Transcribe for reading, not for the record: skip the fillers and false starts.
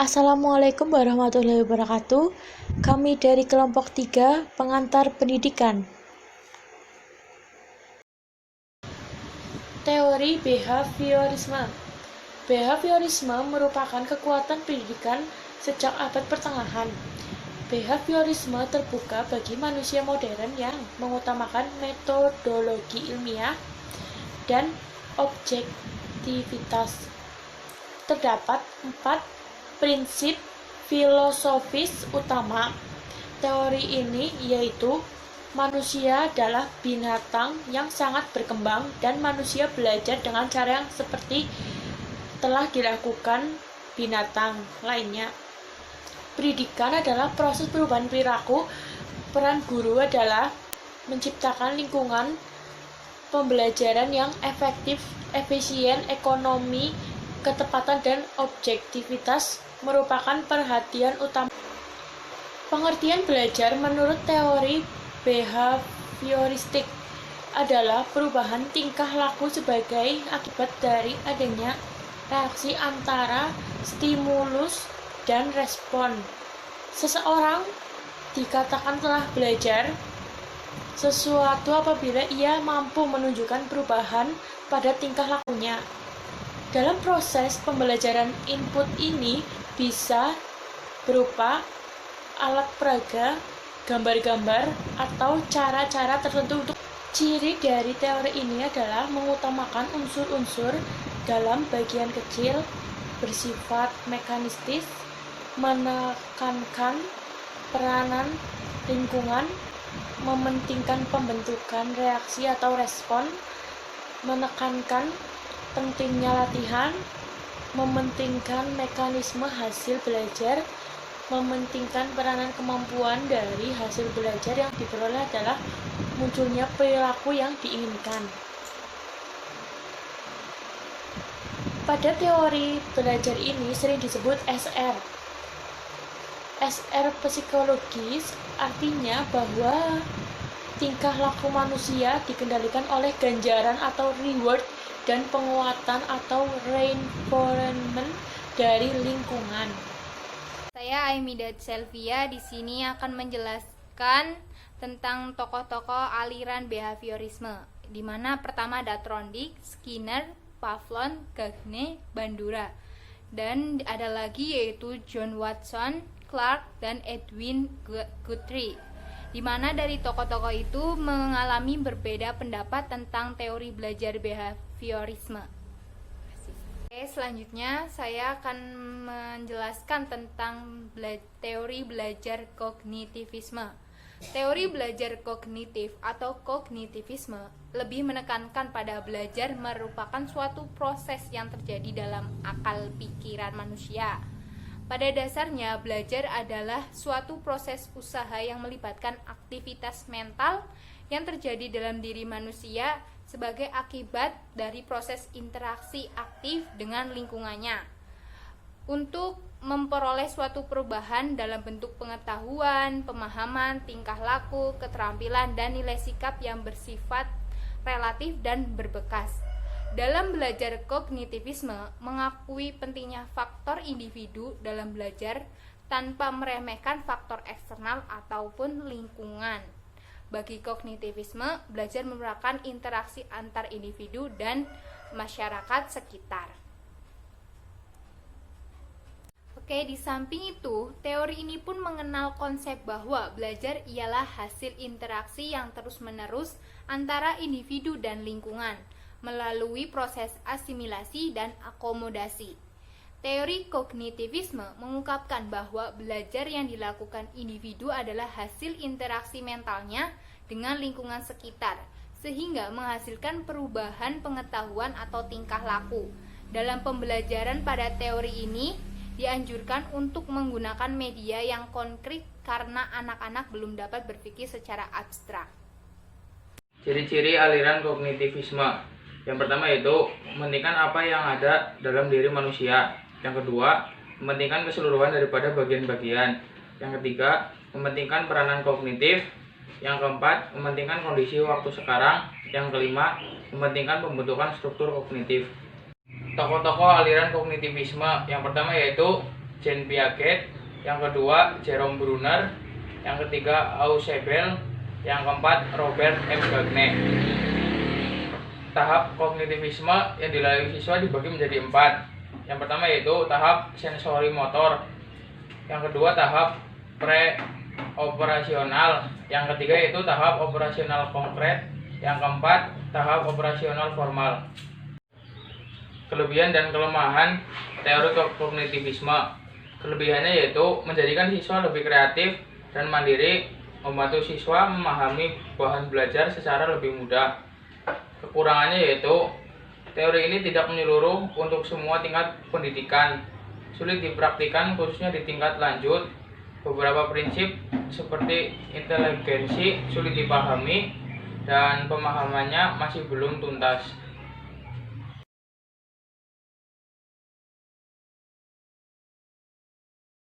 Assalamualaikum warahmatullahi wabarakatuh. Kami dari kelompok 3 pengantar pendidikan. Teori behaviorisme. Behaviorisme merupakan kekuatan pendidikan sejak abad pertengahan. Behaviorisme terbuka bagi manusia modern yang mengutamakan metodologi ilmiah dan objektivitas. Terdapat 4 prinsip filosofis utama teori ini, yaitu manusia adalah binatang yang sangat berkembang dan manusia belajar dengan cara yang seperti telah dilakukan binatang lainnya. Pendidikan adalah proses perubahan perilaku. Peran guru adalah menciptakan lingkungan pembelajaran yang efektif, efisien, ekonomi, ketepatan, dan objektivitas merupakan perhatian utama. Pengertian belajar menurut teori behavioristik adalah perubahan tingkah laku sebagai akibat dari adanya reaksi antara stimulus dan respon. Seseorang dikatakan telah belajar sesuatu apabila ia mampu menunjukkan perubahan pada tingkah lakunya. Dalam proses pembelajaran, input ini bisa berupa alat peraga, gambar-gambar, atau cara-cara tertentu. Ciri dari teori ini adalah mengutamakan unsur-unsur dalam bagian kecil, bersifat mekanistis, menekankan peranan lingkungan, mementingkan pembentukan reaksi atau respon, menekankan pentingnya latihan, mementingkan mekanisme hasil belajar, mementingkan peranan kemampuan dari hasil belajar yang diperoleh adalah munculnya perilaku yang diinginkan. Pada teori belajar ini sering disebut SR. SR psikologis artinya bahwa tingkah laku manusia dikendalikan oleh ganjaran atau reward dan penguatan atau reinforcement dari lingkungan. Saya Aimida Selvia di sini akan menjelaskan tentang tokoh-tokoh aliran behaviorisme, di mana pertama ada Trondijk, Skinner, Pavlov, Gagne, Bandura, dan ada lagi yaitu John Watson, Clark, dan Edwin Guthrie, di mana dari tokoh-tokoh itu mengalami berbeda pendapat tentang teori belajar behaviorisme. Oke, selanjutnya saya akan menjelaskan tentang teori belajar kognitivisme. Teori belajar kognitif atau kognitivisme lebih menekankan pada belajar merupakan suatu proses yang terjadi dalam akal pikiran manusia. Pada dasarnya, belajar adalah suatu proses usaha yang melibatkan aktivitas mental yang terjadi dalam diri manusia sebagai akibat dari proses interaksi aktif dengan lingkungannya untuk memperoleh suatu perubahan dalam bentuk pengetahuan, pemahaman, tingkah laku, keterampilan, dan nilai sikap yang bersifat relatif dan berbekas. Dalam belajar kognitivisme mengakui pentingnya faktor individu dalam belajar tanpa meremehkan faktor eksternal ataupun lingkungan. Bagi kognitivisme, belajar merupakan interaksi antar individu dan masyarakat sekitar. Oke, di samping itu, teori ini pun mengenal konsep bahwa belajar ialah hasil interaksi yang terus-menerus antara individu dan lingkungan melalui proses asimilasi dan akomodasi. Teori kognitivisme mengungkapkan bahwa belajar yang dilakukan individu adalah hasil interaksi mentalnya dengan lingkungan sekitar, sehingga menghasilkan perubahan pengetahuan atau tingkah laku. Dalam pembelajaran pada teori ini, dianjurkan untuk menggunakan media yang konkret karena anak-anak belum dapat berpikir secara abstrak. Ciri-ciri aliran kognitivisme. Yang pertama yaitu mementingkan apa yang ada dalam diri manusia. Yang kedua, mementingkan keseluruhan daripada bagian-bagian. Yang ketiga, mementingkan peranan kognitif. Yang keempat, mementingkan kondisi waktu sekarang. Yang kelima, mementingkan pembentukan struktur kognitif. Tokoh-tokoh aliran kognitivisme yang pertama yaitu Jean Piaget, yang kedua Jerome Bruner, yang ketiga Ausubel, yang keempat Robert M. Gagne. Tahap kognitivisme yang dilalui siswa dibagi menjadi 4. Yang pertama yaitu tahap sensori motor, yang kedua tahap pre-operasional, yang ketiga yaitu tahap operasional konkret, yang keempat tahap operasional formal. Kelebihan dan kelemahan teori kognitivisme. Kelebihannya yaitu menjadikan siswa lebih kreatif dan mandiri, membantu siswa memahami bahan belajar secara lebih mudah. Kekurangannya yaitu teori ini tidak menyeluruh untuk semua tingkat pendidikan, sulit dipraktikkan khususnya di tingkat lanjut. Beberapa prinsip seperti inteligensi sulit dipahami dan pemahamannya masih belum tuntas.